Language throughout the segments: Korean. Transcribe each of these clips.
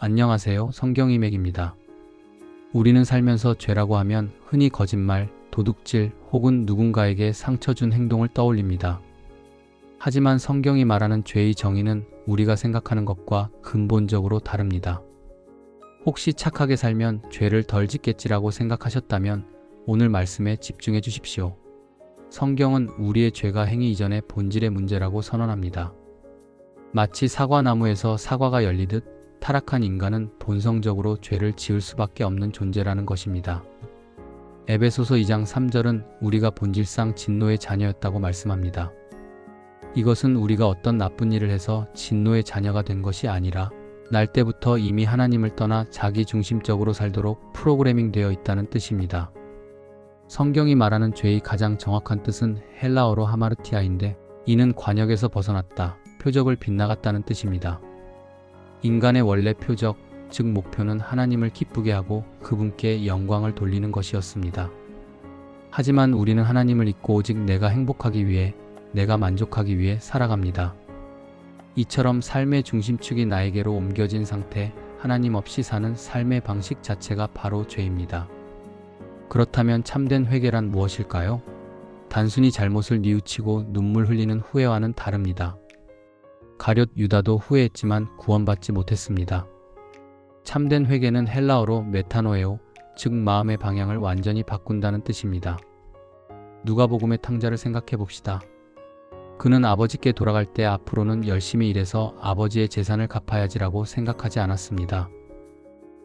안녕하세요. 성경이맥입니다. 우리는 살면서 죄라고 하면 흔히 거짓말, 도둑질 혹은 누군가에게 상처 준 행동을 떠올립니다. 하지만 성경이 말하는 죄의 정의는 우리가 생각하는 것과 근본적으로 다릅니다. 혹시 착하게 살면 죄를 덜 짓겠지라고 생각하셨다면 오늘 말씀에 집중해 주십시오. 성경은 우리의 죄가 행위 이전의 본질의 문제라고 선언합니다. 마치 사과나무에서 사과가 열리듯 타락한 인간은 본성적으로 죄를 지을 수밖에 없는 존재라는 것입니다. 에베소서 2장 3절은 우리가 본질상 진노의 자녀였다고 말씀합니다. 이것은 우리가 어떤 나쁜 일을 해서 진노의 자녀가 된 것이 아니라 날 때부터 이미 하나님을 떠나 자기 중심적으로 살도록 프로그래밍 되어 있다는 뜻입니다. 성경이 말하는 죄의 가장 정확한 뜻은 헬라어로 하마르티아인데 이는 관역에서 벗어났다, 표적을 빗나갔다는 뜻입니다. 인간의 원래 표적, 즉 목표는 하나님을 기쁘게 하고 그분께 영광을 돌리는 것이었습니다. 하지만 우리는 하나님을 잊고 오직 내가 행복하기 위해, 내가 만족하기 위해 살아갑니다. 이처럼 삶의 중심축이 나에게로 옮겨진 상태, 하나님 없이 사는 삶의 방식 자체가 바로 죄입니다. 그렇다면 참된 회개란 무엇일까요? 단순히 잘못을 뉘우치고 눈물 흘리는 후회와는 다릅니다. 가룟 유다도 후회했지만 구원받지 못했습니다. 참된 회개는 헬라어로 메타노에오, 즉 마음의 방향을 완전히 바꾼다는 뜻입니다. 누가복음의 탕자를 생각해 봅시다. 그는 아버지께 돌아갈 때 앞으로는 열심히 일해서 아버지의 재산을 갚아야지라고 생각하지 않았습니다.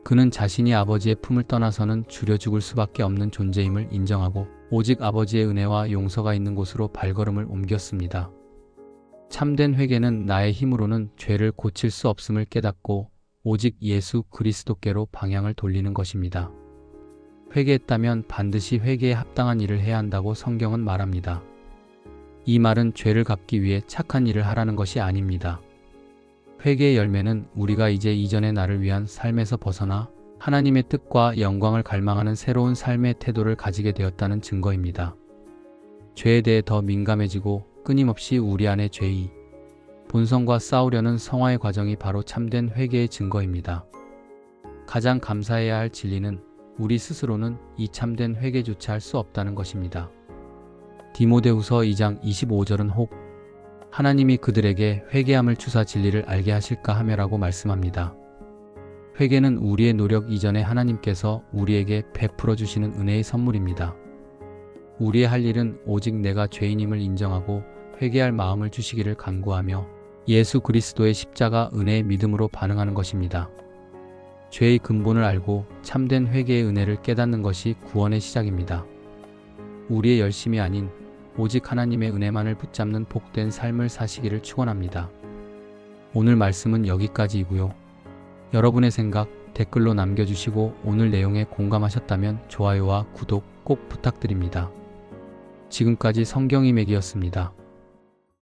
그는 자신이 아버지의 품을 떠나서는 주려 죽을 수밖에 없는 존재임을 인정하고 오직 아버지의 은혜와 용서가 있는 곳으로 발걸음을 옮겼습니다. 참된 회개는 나의 힘으로는 죄를 고칠 수 없음을 깨닫고 오직 예수 그리스도께로 방향을 돌리는 것입니다. 회개했다면 반드시 회개에 합당한 일을 해야 한다고 성경은 말합니다. 이 말은 죄를 갚기 위해 착한 일을 하라는 것이 아닙니다. 회개의 열매는 우리가 이제 이전의 나를 위한 삶에서 벗어나 하나님의 뜻과 영광을 갈망하는 새로운 삶의 태도를 가지게 되었다는 증거입니다. 죄에 대해 더 민감해지고 끊임없이 우리 안의 죄의 본성과 싸우려는 성화의 과정이 바로 참된 회개의 증거입니다. 가장 감사해야 할 진리는 우리 스스로는 이 참된 회개조차 할 수 없다는 것입니다. 디모데후서 2장 25절은 혹 하나님이 그들에게 회개함을 주사 진리를 알게 하실까 하며라고 말씀합니다. 회개는 우리의 노력 이전에 하나님께서 우리에게 베풀어 주시는 은혜의 선물입니다. 우리의 할 일은 오직 내가 죄인임을 인정하고 회개할 마음을 주시기를 간구하며 예수 그리스도의 십자가 은혜의 믿음으로 반응하는 것입니다. 죄의 근본을 알고 참된 회개의 은혜를 깨닫는 것이 구원의 시작입니다. 우리의 열심이 아닌 오직 하나님의 은혜만을 붙잡는 복된 삶을 사시기를 축원합니다. 오늘 말씀은 여기까지이고요. 여러분의 생각 댓글로 남겨주시고 오늘 내용에 공감하셨다면 좋아요와 구독 꼭 부탁드립니다. 지금까지 성경이맥이었습니다.